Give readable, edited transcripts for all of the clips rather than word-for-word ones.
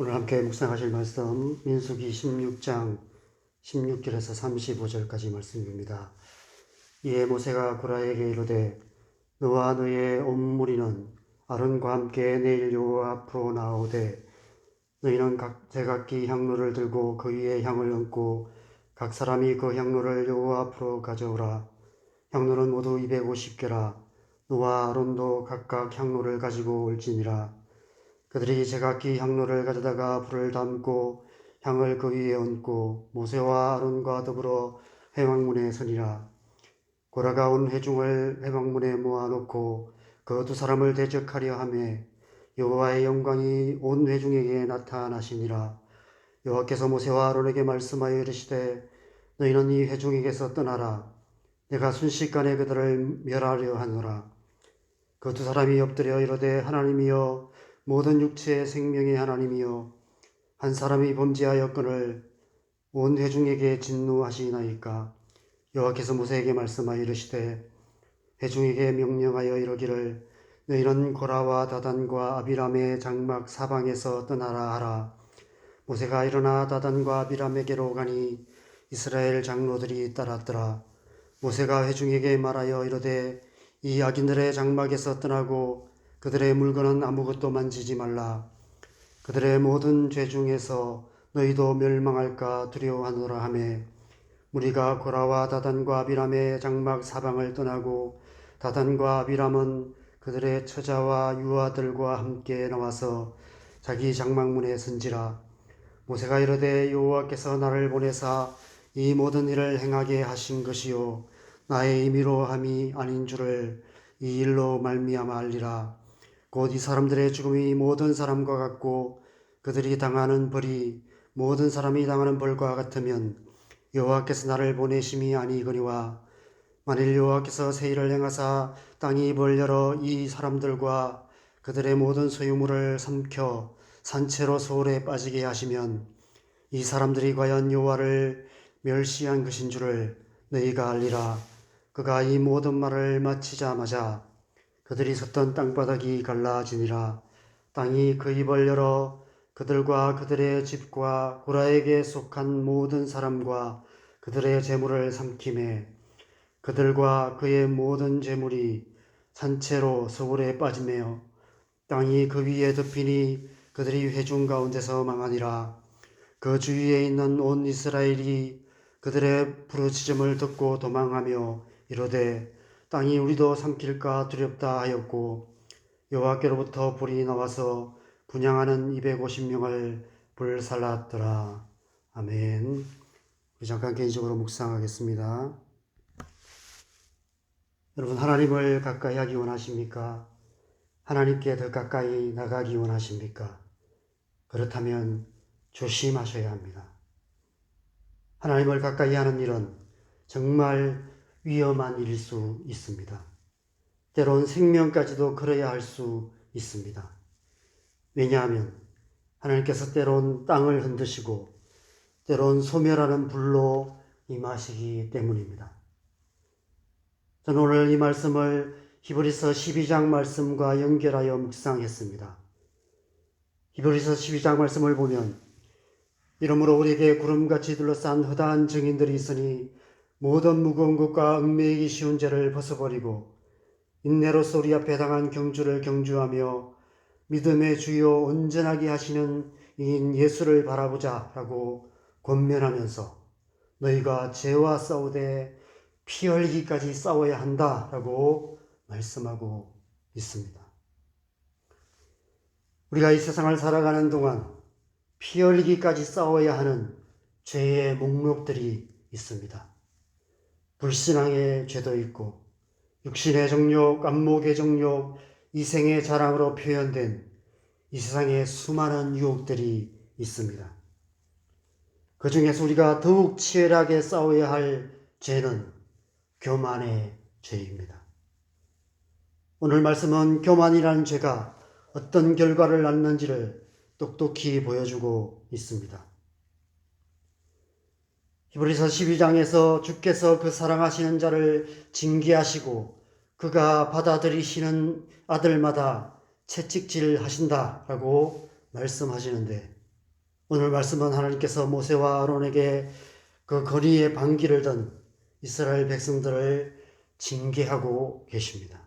오늘 함께 묵상하실 말씀 민수기 16장 16절에서 35절까지 말씀입니다. 이에 모세가 고라에게 이르되 너와 너의 온 무리는 아론과 함께 내일 여호와 앞으로 나오되 너희는 각 제각기 향로를 들고 그 위에 향을 얹고 각 사람이 그 향로를 여호와 앞으로 가져오라. 향로는 모두 250개라. 너와 아론도 각각 향로를 가지고 올지니라. 그들이 제각기 향로를 가져다가 불을 담고 향을 그 위에 얹고 모세와 아론과 더불어 회막문에 서니라. 고라가 온 회중을 회막문에 모아놓고 그 두 사람을 대적하려 하매 여호와의 영광이 온 회중에게 나타나시니라. 여호와께서 모세와 아론에게 말씀하여 이르시되 너희는 이 회중에게서 떠나라. 내가 순식간에 그들을 멸하려 하노라. 그 두 사람이 엎드려 이르되 하나님이여 모든 육체의 생명의 하나님이여 한 사람이 범죄하였거늘 온 회중에게 진노하시나이까. 여호와께서 모세에게 말씀하여 이르시되 회중에게 명령하여 이르기를 너희는 고라와 다단과 아비람의 장막 사방에서 떠나라 하라. 모세가 일어나 다단과 아비람에게로 가니 이스라엘 장로들이 따랐더라. 모세가 회중에게 말하여 이르되 이 악인들의 장막에서 떠나고 그들의 물건은 아무것도 만지지 말라. 그들의 모든 죄 중에서 너희도 멸망할까 두려워하노라 하매 무리가 고라와 다단과 아비람의 장막 사방을 떠나고 다단과 아비람은 그들의 처자와 유아들과 함께 나와서 자기 장막문에 선지라. 모세가 이르되 여호와께서 나를 보내사 이 모든 일을 행하게 하신 것이요 나의 임의로 함이 아닌 줄을 이 일로 말미암아 알리라. 곧 이 사람들의 죽음이 모든 사람과 같고 그들이 당하는 벌이 모든 사람이 당하는 벌과 같으면 여호와께서 나를 보내심이 아니거니와 만일 여호와께서 새 일을 행하사 땅이 벌려러 이 사람들과 그들의 모든 소유물을 삼켜 산채로 소홀에 빠지게 하시면 이 사람들이 과연 여호와를 멸시한 것인 줄을 너희가 알리라. 그가 이 모든 말을 마치자마자 그들이 섰던 땅바닥이 갈라지니라. 땅이 그 입을 열어 그들과 그들의 집과 고라에게 속한 모든 사람과 그들의 재물을 삼키매 그들과 그의 모든 재물이 산채로 서울에 빠지며 땅이 그 위에 덮이니 그들이 회중 가운데서 망하니라. 그 주위에 있는 온 이스라엘이 그들의 부르짖음을 듣고 도망하며 이르되 땅이 우리도 삼킬까 두렵다 하였고 여호와께로부터 불이 나와서 분향하는 250명을 불살랐더라. 아멘. 우리 잠깐 개인적으로 묵상하겠습니다. 여러분, 하나님을 가까이 하기 원하십니까? 하나님께 더 가까이 나가기 원하십니까? 그렇다면 조심하셔야 합니다. 하나님을 가까이 하는 일은 정말 위험한 일일 수 있습니다. 때론 생명까지도 걸어야 할 수 있습니다. 왜냐하면 하나님께서 때론 땅을 흔드시고 때론 소멸하는 불로 임하시기 때문입니다. 저는 오늘 이 말씀을 히브리서 12장 말씀과 연결하여 묵상했습니다. 히브리서 12장 말씀을 보면 이러므로 우리에게 구름같이 둘러싼 허다한 증인들이 있으니 모든 무거운 것과 얽매이기 쉬운 죄를 벗어버리고 인내로서 우리 앞에 당한 경주를 경주하며 믿음의 주요 온전하게 하시는 이인 예수를 바라보자 라고 권면하면서 너희가 죄와 싸우되 피 흘리기까지 싸워야 한다 라고 말씀하고 있습니다. 우리가 이 세상을 살아가는 동안 피 흘리기까지 싸워야 하는 죄의 목록들이 있습니다. 불신앙의 죄도 있고 육신의 정욕, 안목의 정욕, 이생의 자랑으로 표현된 이 세상에 수많은 유혹들이 있습니다. 그 중에서 우리가 더욱 치열하게 싸워야 할 죄는 교만의 죄입니다. 오늘 말씀은 교만이라는 죄가 어떤 결과를 낳는지를 똑똑히 보여주고 있습니다. 히브리서 12장에서 주께서 그 사랑하시는 자를 징계하시고 그가 받아들이시는 아들마다 채찍질 하신다라고 말씀하시는데 오늘 말씀은 하나님께서 모세와 아론에게 그 거리에 방귀를 든 이스라엘 백성들을 징계하고 계십니다.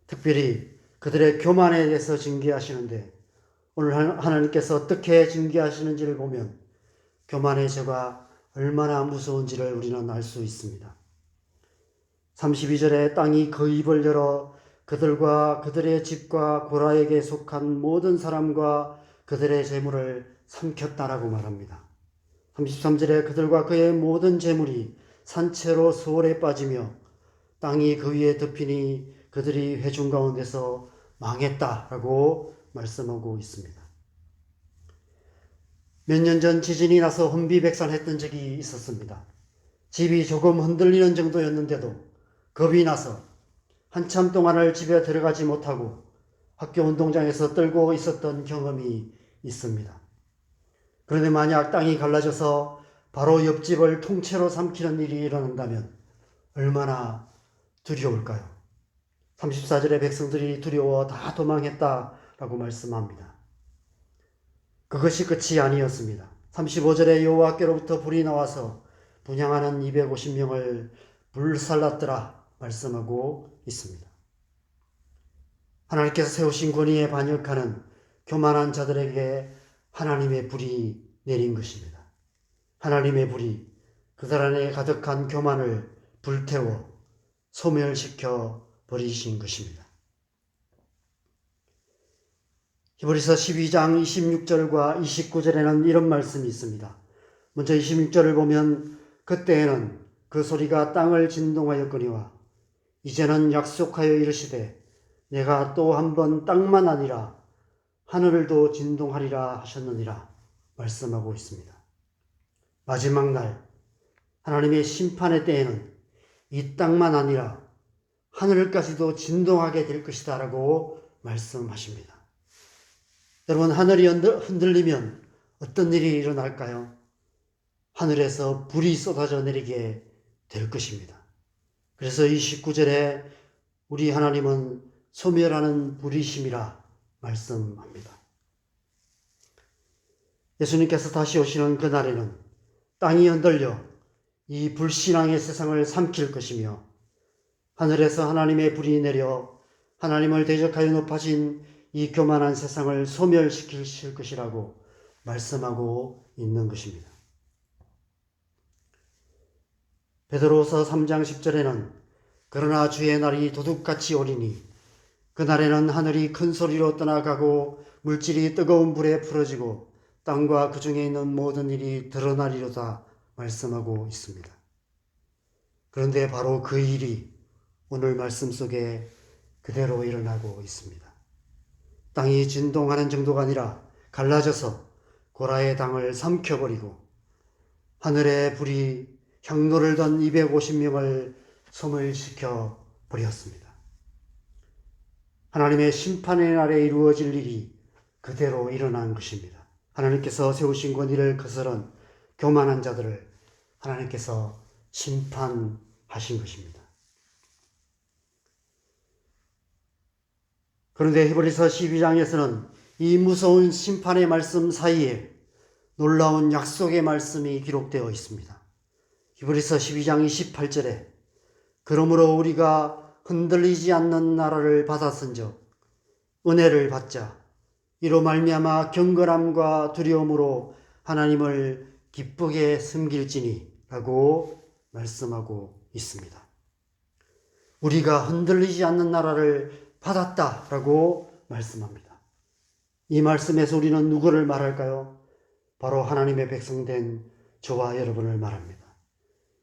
특별히 그들의 교만에 대해서 징계하시는데 오늘 하나님께서 어떻게 징계하시는지를 보면 교만의 죄가 얼마나 무서운지를 우리는 알 수 있습니다. 32절에 땅이 그 입을 열어 그들과 그들의 집과 고라에게 속한 모든 사람과 그들의 재물을 삼켰다라고 말합니다. 33절에 그들과 그의 모든 재물이 산채로 수월에 빠지며 땅이 그 위에 덮이니 그들이 회중 가운데서 망했다라고 말씀하고 있습니다. 몇 년 전 지진이 나서 혼비백산했던 적이 있었습니다. 집이 조금 흔들리는 정도였는데도 겁이 나서 한참 동안을 집에 들어가지 못하고 학교 운동장에서 떨고 있었던 경험이 있습니다. 그런데 만약 땅이 갈라져서 바로 옆집을 통째로 삼키는 일이 일어난다면 얼마나 두려울까요? 34절의 백성들이 두려워 다 도망했다라고 말씀합니다. 그것이 끝이 아니었습니다. 35절에 여호와께로부터 불이 나와서 분향하는 250명을 불살랐더라 말씀하고 있습니다. 하나님께서 세우신 권위에 반역하는 교만한 자들에게 하나님의 불이 내린 것입니다. 하나님의 불이 그들 안에 가득한 교만을 불태워 소멸시켜 버리신 것입니다. 히브리서 12장 26절과 29절에는 이런 말씀이 있습니다. 먼저 26절을 보면 그때에는 그 소리가 땅을 진동하였거니와 이제는 약속하여 이르시되 내가 또 한 번 땅만 아니라 하늘도 진동하리라 하셨느니라 말씀하고 있습니다. 마지막 날 하나님의 심판의 때에는 이 땅만 아니라 하늘까지도 진동하게 될 것이다 라고 말씀하십니다. 여러분, 하늘이 흔들리면 어떤 일이 일어날까요? 하늘에서 불이 쏟아져 내리게 될 것입니다. 그래서 29절에 우리 하나님은 소멸하는 불이심이라 말씀합니다. 예수님께서 다시 오시는 그날에는 땅이 흔들려 이 불신앙의 세상을 삼킬 것이며 하늘에서 하나님의 불이 내려 하나님을 대적하여 높아진 이 교만한 세상을 소멸시킬 것이라고 말씀하고 있는 것입니다. 베드로후서 3장 10절에는 그러나 주의 날이 도둑같이 오리니 그날에는 하늘이 큰 소리로 떠나가고 물질이 뜨거운 불에 풀어지고 땅과 그 중에 있는 모든 일이 드러나리로다 말씀하고 있습니다. 그런데 바로 그 일이 오늘 말씀 속에 그대로 일어나고 있습니다. 땅이 진동하는 정도가 아니라 갈라져서 고라의 땅을 삼켜버리고 하늘의 불이 향로를 던 250명을 소멸시켜 버렸습니다. 하나님의 심판의 날에 이루어질 일이 그대로 일어난 것입니다. 하나님께서 세우신 권위를 거스른 교만한 자들을 하나님께서 심판하신 것입니다. 그런데 히브리서 12장에서는 이 무서운 심판의 말씀 사이에 놀라운 약속의 말씀이 기록되어 있습니다. 히브리서 12장 28절에 그러므로 우리가 흔들리지 않는 나라를 받았은즉 은혜를 받자 이로 말미암아 경건함과 두려움으로 하나님을 기쁘게 섬길지니 라고 말씀하고 있습니다. 우리가 흔들리지 않는 나라를 받았다라고 말씀합니다. 이 말씀에서 우리는 누구를 말할까요? 바로 하나님의 백성된 저와 여러분을 말합니다.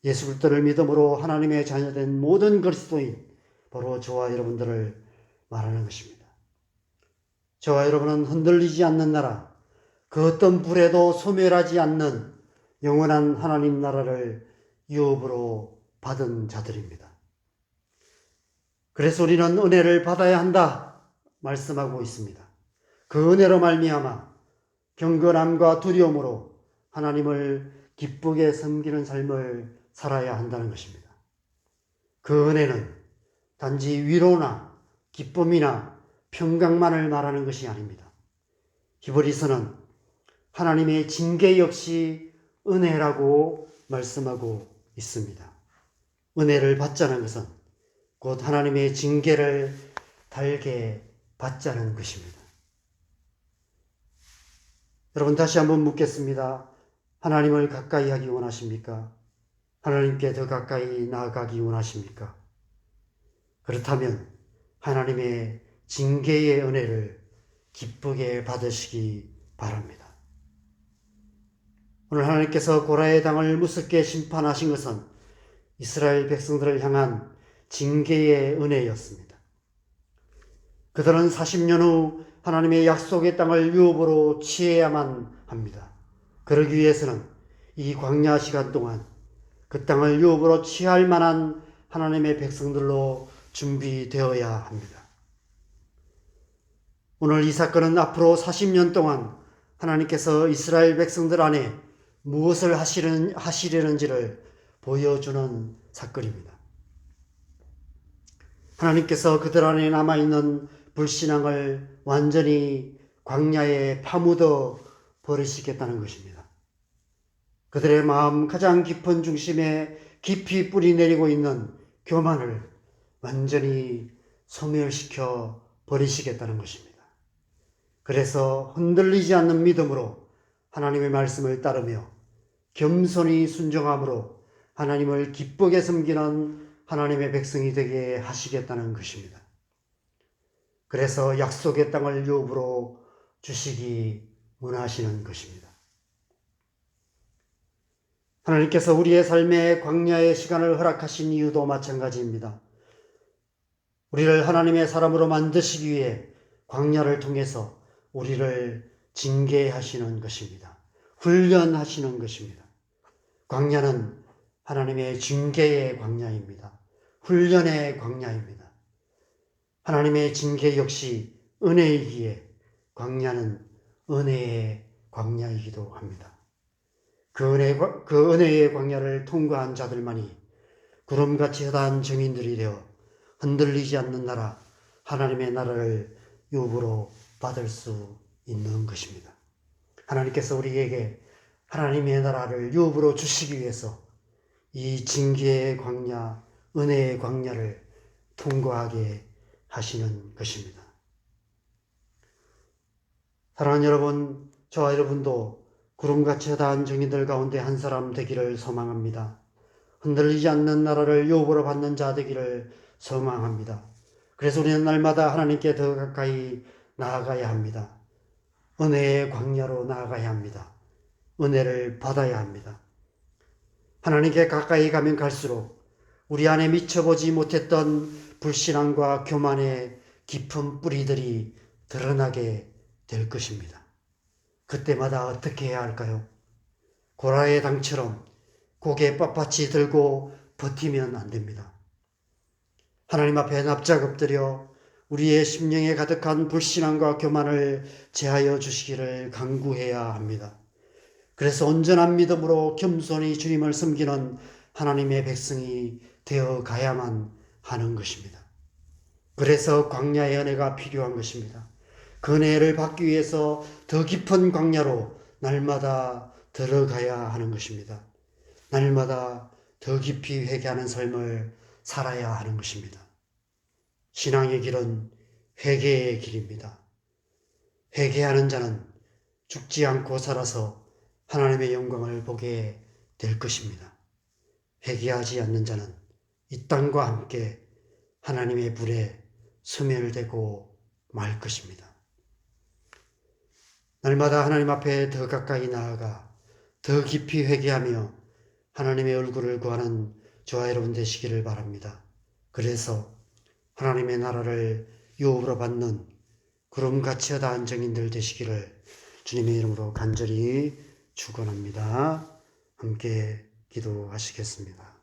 예수 그리스도를 믿음으로 하나님의 자녀된 모든 그리스도인 바로 저와 여러분들을 말하는 것입니다. 저와 여러분은 흔들리지 않는 나라, 그 어떤 불에도 소멸하지 않는 영원한 하나님 나라를 유업으로 받은 자들입니다. 그래서 우리는 은혜를 받아야 한다 말씀하고 있습니다. 그 은혜로 말미암아 경건함과 두려움으로 하나님을 기쁘게 섬기는 삶을 살아야 한다는 것입니다. 그 은혜는 단지 위로나 기쁨이나 평강만을 말하는 것이 아닙니다. 히브리서는 하나님의 징계 역시 은혜라고 말씀하고 있습니다. 은혜를 받자는 것은 곧 하나님의 징계를 달게 받자는 것입니다. 여러분, 다시 한번 묻겠습니다. 하나님을 가까이 하기 원하십니까? 하나님께 더 가까이 나아가기 원하십니까? 그렇다면 하나님의 징계의 은혜를 기쁘게 받으시기 바랍니다. 오늘 하나님께서 고라의 당을 무섭게 심판하신 것은 이스라엘 백성들을 향한 징계의 은혜였습니다. 그들은 40년 후 하나님의 약속의 땅을 유업으로 취해야만 합니다. 그러기 위해서는 이 광야 시간 동안 그 땅을 유업으로 취할 만한 하나님의 백성들로 준비되어야 합니다. 오늘 이 사건은 앞으로 40년 동안 하나님께서 이스라엘 백성들 안에 무엇을 하시려는지를 보여주는 사건입니다. 하나님께서 그들 안에 남아있는 불신앙을 완전히 광야에 파묻어 버리시겠다는 것입니다. 그들의 마음 가장 깊은 중심에 깊이 뿌리 내리고 있는 교만을 완전히 소멸시켜 버리시겠다는 것입니다. 그래서 흔들리지 않는 믿음으로 하나님의 말씀을 따르며 겸손히 순종함으로 하나님을 기쁘게 섬기는 하나님의 백성이 되게 하시겠다는 것입니다. 그래서 약속의 땅을 유업으로 주시기 원하시는 것입니다. 하나님께서 우리의 삶에 광야의 시간을 허락하신 이유도 마찬가지입니다. 우리를 하나님의 사람으로 만드시기 위해 광야를 통해서 우리를 징계하시는 것입니다. 훈련하시는 것입니다. 광야는 하나님의 징계의 광야입니다. 훈련의 광야입니다. 하나님의 징계 역시 은혜이기에 광야는 은혜의 광야이기도 합니다. 그 은혜의 광야를 통과한 자들만이 구름같이 허다한 증인들이 되어 흔들리지 않는 나라, 하나님의 나라를 유업으로 받을 수 있는 것입니다. 하나님께서 우리에게 하나님의 나라를 유업으로 주시기 위해서 이 징계의 광야, 은혜의 광야를 통과하게 하시는 것입니다. 사랑하는 여러분, 저와 여러분도 구름같이 허다한 증인들 가운데 한 사람 되기를 소망합니다. 흔들리지 않는 나라를 유업으로 받는 자 되기를 소망합니다. 그래서 우리는 날마다 하나님께 더 가까이 나아가야 합니다. 은혜의 광야로 나아가야 합니다. 은혜를 받아야 합니다. 하나님께 가까이 가면 갈수록 우리 안에 미쳐보지 못했던 불신앙과 교만의 깊은 뿌리들이 드러나게 될 것입니다. 그때마다 어떻게 해야 할까요? 고라의 당처럼 고개 빳빳이 들고 버티면 안 됩니다. 하나님 앞에 납작 엎드려 우리의 심령에 가득한 불신앙과 교만을 제하여 주시기를 간구해야 합니다. 그래서 온전한 믿음으로 겸손히 주님을 섬기는 하나님의 백성이 되어 가야만 하는 것입니다. 그래서 광야의 은혜가 필요한 것입니다. 그 은혜를 받기 위해서 더 깊은 광야로 날마다 들어가야 하는 것입니다. 날마다 더 깊이 회개하는 삶을 살아야 하는 것입니다. 신앙의 길은 회개의 길입니다. 회개하는 자는 죽지 않고 살아서 하나님의 영광을 보게 될 것입니다. 회개하지 않는 자는 이 땅과 함께 하나님의 불에 소멸되고 말 것입니다. 날마다 하나님 앞에 더 가까이 나아가 더 깊이 회개하며 하나님의 얼굴을 구하는 저와 여러분 되시기를 바랍니다. 그래서 하나님의 나라를 유업으로 받는 구름같이 허다한 증인들 되시기를 주님의 이름으로 간절히 축원합니다. 함께 기도하시겠습니다.